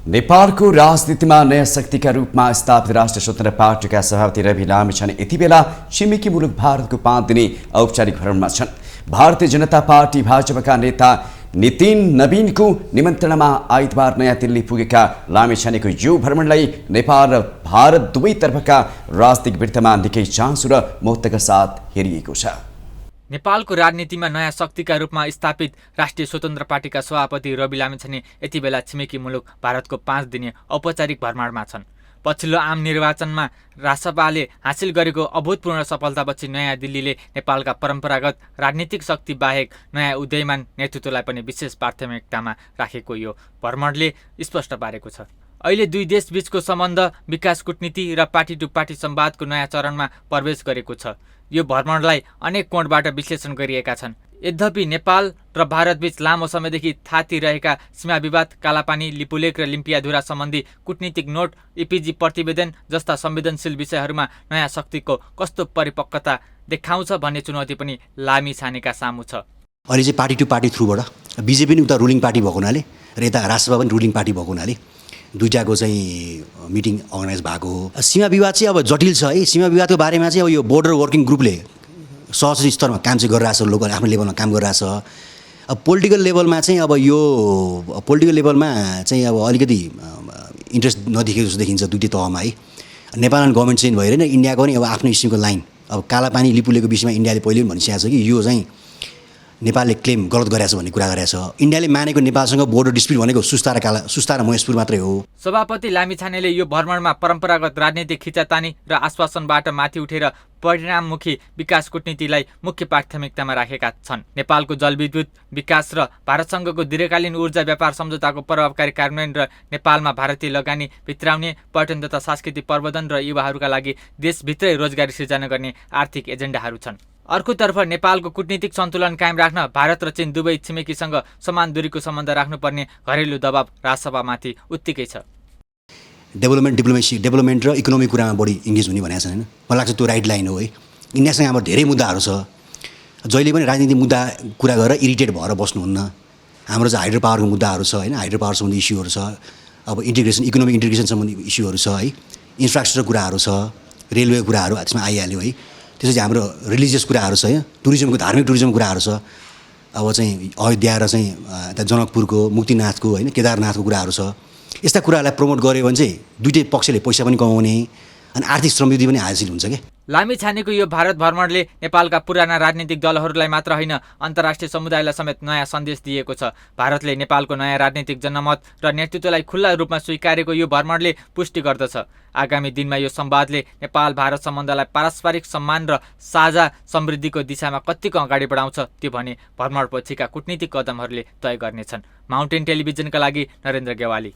नेपालको राजनीतिमा नयाँ शक्तिका रूपमा स्थापित राष्ट्रिय स्वतन्त्र पार्टीका सभापति रवि लामिछाने यति बेला छिमेकी मुलुक भारतको 5 दिने औपचारिक भ्रमणमा छन्। भारतीय जनता पार्टी भाजपाका नेता नितिन नवीनको निमन्त्रणामा आइतबार नयाँ दिल्ली पुगेका लामिछानेको यो भ्रमणलाई नेपाल र भारत दुवैतर्फका राजनीतिक वृत्तमा निकै चासो र महत्त्वका साथ हेरिएको छ। नेपालको राजनीतिमा नयाँ शक्तिका रूपमा स्थापित राष्ट्रिय स्वतन्त्र पार्टीका सभापति रवि लामिछाने यति बेला छिमेकी मुलुक भारतको 5 दिने औपचारिक भ्रमणमा छन्। पछिल्लो आम निर्वाचनमा रासपाले हासिल गरेको अभूतपूर्ण सफलतापछि नयाँ दिल्लीले नेपालका परम्परागत राजनीतिक शक्ति बाहेक नयाँ उदयमान नेतृत्वलाई पनि विशेष प्राथमिकतामा राखेको यो भ्रमणले स्पष्ट पारेको छ। अहिले दुई देशबीचको सम्बन्ध विकास कूटनीति र पार्टी टु पार्टी संवादको नयाँ चरणमा प्रवेश गरेको छ। यो भ्रमणलाई अनेक कोणबाट विश्लेषण गरिएका छन्। यद्यपि नेपाल र भारतबीच लामो समयदेखि थाती रहेका सीमा विवाद, कालापानी, लिपुलेक र लिम्पियाधुरा सम्बन्धी कूटनीतिक नोट, इपिजी प्रतिवेदन जस्ता संवेदनशील विषयहरूमा नयाँ शक्तिको कस्तो परिपक्वता देखाउँछ भन्ने चुनौती पनि लामिछानेका सामु छ। अहिले चाहिँ पार्टी टु पार्टी थ्रुबाट बिजेपी पनि उता रुलिङ पार्टी भएको हुनाले र यता राष्ट्रसभा पनि रुलिङ पार्टी भएको हुनाले दुईटाको चाहिँ मिटिङ अर्गनाइज भएको हो। सीमा विवाद चाहिँ अब जटिल छ है। सीमा विवादको बारेमा चाहिँ अब यो बोर्डर वर्किङ ग्रुपले सहज स्तरमा काम चाहिँ गरिरहेछ, लोकल आफ्नो लेभलमा काम गरिरहेछ। अब पोलिटिकल लेभलमा चाहिँ अब यो पोलिटिकल लेभलमा चाहिँ अब अलिकति इन्ट्रेस्ट नदेखेको जस्तो देखिन्छ दुईटै तहमा है। नेपाल गभर्मेन्ट चेन्ज भएर नै इन्डियाको पनि अब आफ्नो किसिमको लाइन, अब कालापानी लिपुलेको विषयमा इन्डियाले पहिले पनि भनिसकेको छ कि यो चाहिँ नेपालले क्लेम गलत गरेछ भन्ने कुरा गरेछ। इन्डियाले मानेको नेपालसँग बोर्डर डिस्प्युट भनेको सुस्ता र महेशपुर मात्रै हो। सभापति लामिछानेले यो भ्रमणमा परम्परागत राजनीतिक खिचातानी र आश्वासनबाट माथि उठेर परिणाममुखी विकास कूटनीतिलाई मुख्य प्राथमिकतामा राखेका छन्। नेपालको जलविद्युत विकास र भारतसँगको दीर्घकालीन ऊर्जा व्यापार सम्झौताको प्रभावकारी कार्यान्वयन र नेपालमा भारतीय लगानी भित्राउने, पर्यटन तथा सांस्कृतिक प्रवर्धन र युवाहरूका लागि देशभित्रै रोजगारी सृजना गर्ने आर्थिक एजेन्डाहरू छन्। अर्कोतर्फ नेपालको कूटनीतिक सन्तुलन कायम राख्न भारत र चीन दुवै छिमेकीसँग समान दूरीको सम्बन्ध राख्नुपर्ने घरेलु दबाव राजसभामाथि उत्तिकै छ। डेभलपमेन्ट र इकोनोमिक कुरामा बढी इङ्गेज हुने भनेको छ होइन। मलाई लाग्छ त्यो राइट लाइन हो है। इन्डियासँग हाम्रो धेरै मुद्दाहरू छ। जहिले पनि राजनीतिक मुद्दा कुरा गरेर इरिटेट भएर बस्नुहुन्न। हाम्रो चाहिँ हाइड्रो पावरको मुद्दाहरू छ होइन। हाइड्रो पावर सम्बन्धी इस्युहरू छ। अब इकोनोमिक इन्टिग्रेसन सम्बन्धी इस्युहरू छ है। इन्फ्रास्ट्रक्चर कुराहरू छ, रेलवे कुराहरू त्यसमा आइहाल्यो है। त्यसपछि हाम्रो रिलिजियस कुराहरू छ है, टुरिज्मको धार्मिक टुरिज्म कुराहरू छ। अब चाहिँ अयोध्या र चाहिँ जनकपुरको, मुक्तिनाथको होइन, केदारनाथको कुराहरू छ। यस्ता कुराहरूलाई प्रमोट गऱ्यो भने चाहिँ दुईटै पक्षले पैसा पनि कमाउने अनि आर्थिक समृद्धि पनि हासिल हुन्छ क्या। लामिछानेको यो भारत भ्रमणले नेपालका पुराना राजनीतिक दलहरूलाई मात्र होइन अन्तर्राष्ट्रिय समुदायलाई समेत नयाँ सन्देश दिएको छ। भारतले नेपालको नयाँ राजनीतिक जनमत र नेतृत्वलाई खुल्ला रूपमा स्वीकारेको यो भ्रमणले पुष्टि गर्दछ। आगामी दिनमा यो संवादले नेपाल भारत सम्बन्धलाई पारस्परिक सम्मान र साझा समृद्धिको दिशामा कतिको अगाडि बढाउँछ त्यो भने भ्रमणपछिका कूटनीतिक कदमहरूले तय गर्नेछन्। माउन्टेन टेलिभिजनका लागि नरेन्द्र गेवाली।